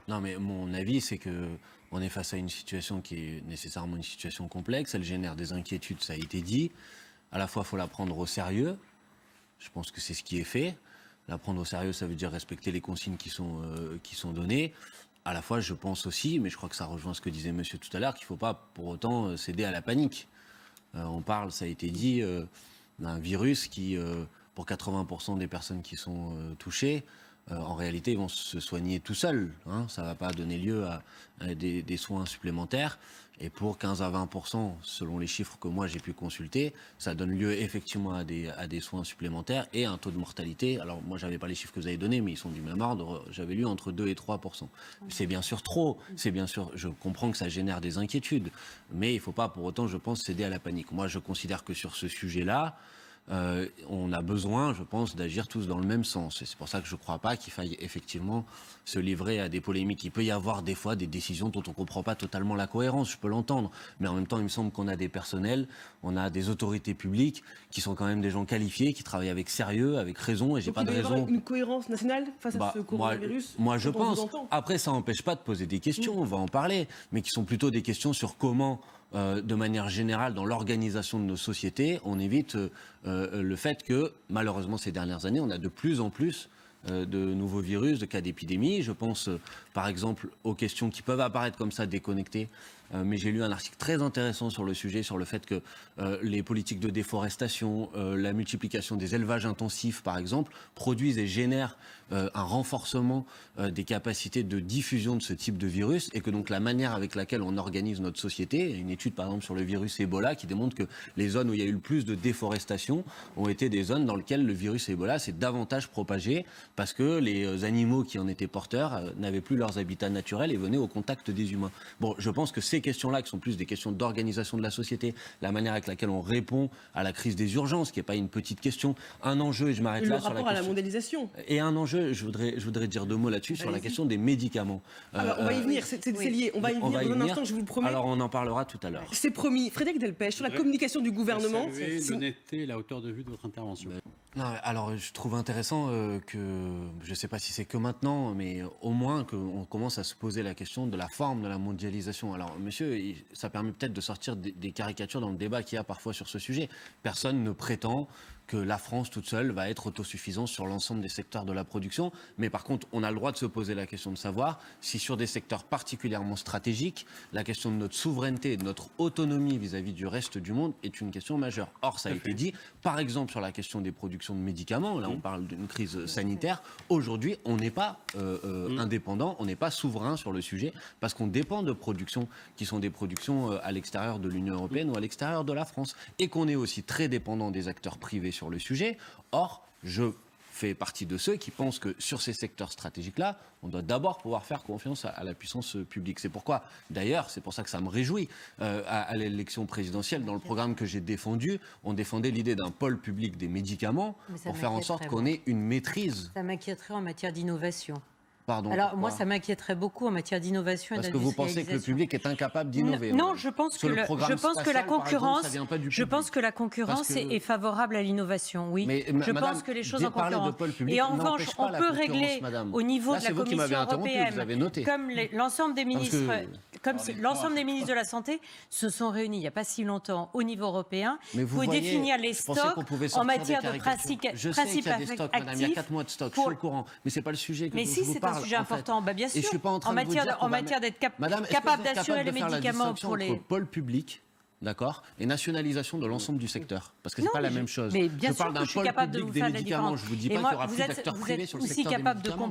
Non, mais mon avis, c'est que on est face à une situation qui est nécessairement une situation complexe. Elle génère des inquiétudes, ça a été dit. À la fois, il faut la prendre au sérieux. Je pense que c'est ce qui est fait. La prendre au sérieux, ça veut dire respecter les consignes qui sont données. À la fois, je pense aussi, mais je crois que ça rejoint ce que disait monsieur tout à l'heure, qu'il ne faut pas pour autant céder à la panique. On parle, ça a été dit, d'un virus qui, pour 80% des personnes qui sont touchées, en réalité, ils vont se soigner tout seuls. Hein, ça ne va pas donner lieu à des soins supplémentaires. Et pour 15 à 20%, selon les chiffres que moi j'ai pu consulter, ça donne lieu effectivement à des soins supplémentaires et un taux de mortalité. Alors moi, je n'avais pas les chiffres que vous avez donnés, mais ils sont du même ordre. J'avais lu entre 2 et 3%. C'est bien sûr trop. C'est bien sûr, je comprends que ça génère des inquiétudes. Mais il ne faut pas pour autant, je pense, céder à la panique. Moi, je considère que sur ce sujet-là, on a besoin, je pense, d'agir tous dans le même sens. Et c'est pour ça que je ne crois pas qu'il faille effectivement se livrer à des polémiques. Il peut y avoir des fois des décisions dont on ne comprend pas totalement la cohérence, je peux l'entendre. Mais en même temps, il me semble qu'on a des personnels, on a des autorités publiques qui sont quand même des gens qualifiés, qui travaillent avec sérieux, avec raison. Et j'ai pas de raison. Il doit y avoir une cohérence nationale face à ce coronavirus. Moi, je pense. Après, ça n'empêche pas de poser des questions, on va en parler, mais qui sont plutôt des questions sur comment, de manière générale, dans l'organisation de nos sociétés, on évite le fait que, malheureusement, ces dernières années, on a de plus en plus de nouveaux virus, de cas d'épidémie. Je pense, par exemple, aux questions qui peuvent apparaître comme ça déconnectées. Mais j'ai lu un article très intéressant sur le sujet, sur le fait que les politiques de déforestation, la multiplication des élevages intensifs, par exemple, produisent et génèrent un renforcement des capacités de diffusion de ce type de virus, et que donc la manière avec laquelle on organise notre société, il y a une étude par exemple sur le virus Ebola qui démontre que les zones où il y a eu le plus de déforestation ont été des zones dans lesquelles le virus Ebola s'est davantage propagé, parce que les animaux qui en étaient porteurs n'avaient plus leurs habitats naturels et venaient au contact des humains. Bon, je pense que ces questions-là, qui sont plus des questions d'organisation de la société, la manière avec laquelle on répond à la crise des urgences, qui n'est pas une petite question, un enjeu, et je m'arrête là sur la question... Le rapport à la mondialisation. Et un enjeu, je voudrais dire deux mots là-dessus, sur la question des médicaments. Alors, on va y venir, c'est lié, on va y venir dans un instant, je vous le promets. Alors on en parlera tout à l'heure. C'est promis. Frédéric Delpech, sur la communication du gouvernement... L'honnêteté et la hauteur de vue de votre intervention. Non, alors je trouve intéressant que, je ne sais pas si c'est que maintenant, mais au moins qu'on commence à se poser la question de la forme de la mondialisation. Alors monsieur, ça permet peut-être de sortir des caricatures dans le débat qu'il y a parfois sur ce sujet. Personne ne prétend que la France toute seule va être autosuffisante sur l'ensemble des secteurs de la production. Mais par contre, on a le droit de se poser la question de savoir si sur des secteurs particulièrement stratégiques, la question de notre souveraineté et de notre autonomie vis-à-vis du reste du monde est une question majeure. Or, ça a été dit, par exemple sur la question des productions de médicaments, là on parle d'une crise sanitaire, aujourd'hui on n'est pas indépendant, on n'est pas souverain sur le sujet, parce qu'on dépend de productions qui sont des productions à l'extérieur de l'Union européenne ou à l'extérieur de la France, et qu'on est aussi très dépendant des acteurs privés sur le sujet. Or, je fais partie de ceux qui pensent que sur ces secteurs stratégiques-là, on doit d'abord pouvoir faire confiance à la puissance publique. C'est pourquoi, d'ailleurs, c'est pour ça que ça me réjouit, à l'élection présidentielle, dans le programme que j'ai défendu, on défendait l'idée d'un pôle public des médicaments pour faire en sorte qu'on ait une maîtrise. Ça m'inquiéterait en matière d'innovation. Pardon, alors pourquoi ? moi, ça m'inquiéterait beaucoup en matière d'innovation et d'industrialisation. Parce que vous pensez que le public est incapable d'innover. Non, je pense que la concurrence est favorable à l'innovation, oui. Mais, je pense que les choses en concurrence. Et en revanche, on peut régler au niveau de la Commission européenne, comme l'ensemble des ministres, l'ensemble des ministres de la Santé se sont réunis il n'y a pas si longtemps au niveau européen pour définir les stocks en matière de principes actifs. Je sais qu'il y a des stocks, madame, il y a 4 mois de stock, je suis au courant. Mais c'est pas le sujet que je vous parle. C'est un sujet important, bah bien sûr. Et je suis pas en train en matière d'être capable d'assurer les médicaments pour les... pôle public, d'accord, et nationalisation de l'ensemble du secteur, parce que c'est pas la même chose. Mais bien je parle sûr que d'un je suis pôle capable de public vous des faire la médicaments. différence. Je vous dis pas qu'il y aura plus d'acteurs privés sur le secteur des médicaments.